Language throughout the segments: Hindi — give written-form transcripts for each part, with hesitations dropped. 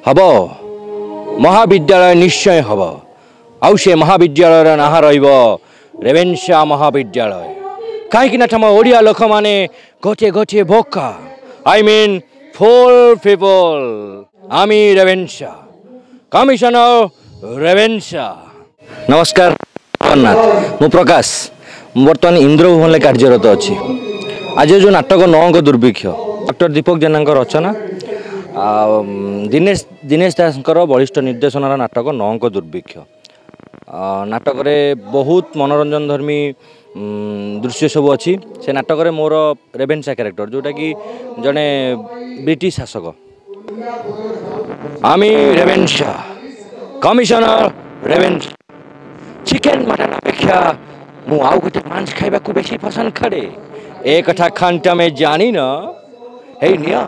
हब महाविद्यालय निश्चय हब आउ से महाविद्यालय ना रेवेन्सा महाविद्यालय कहीं तुम ओडिया लोक मैंने गोटे गोटे बोका आई मीन फुल पीपल आमी रेवेन्सा कमिशनर रेवेन्सा। नमस्कार जगन्नाथ मु प्रकाश बर्तमान इंद्रभुवन कार्यरत अच्छी। आज जो नाटक नौंक दुर्भिक्ष डॉक्टर दीपक जेना रचना दिनेश दासकर बलिष्ठ निर्देशनार नाटक नौंक दुर्भिक्ष नाटक बहुत मनोरंजन धर्मी दृश्य सब अच्छी। से नाटक मोर रेवेन्सा कैरेक्टर जोटा कि जड़े ब्रिटिश शासक आमी Ravenshaw commissioner Ravenshaw chicken mutton अपेक्षा मु आउ गोटे मांस खाइबा को बेसी पसंद करे ए कथा खानटा में जानी न हे निया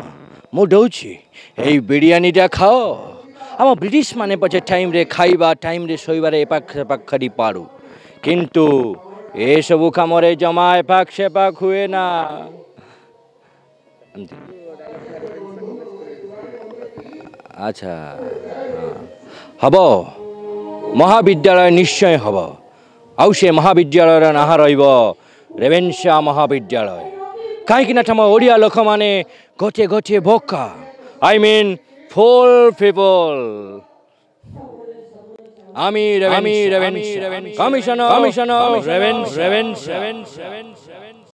मु दउछि हे बिरयानीटा खाओ आम ब्रिटिश माने पछे टाइम रे खाइबा टाइम रे सोइबारे एपाक सेपाक खरी पारू किंतु ए सबु काम रे जमा एपाक सेपाक हुए ना। अच्छा हब महाविद्यालय निश्चय हब आउ से महाविद्यालय ना रेवेन्सा महाविद्यालय कहीं तुम ओडिया लोक मैंने गोटे गोटे बोका आई मीन फुल पीपल आमी रेवेन्सा कमिशनर रेवेन्सा।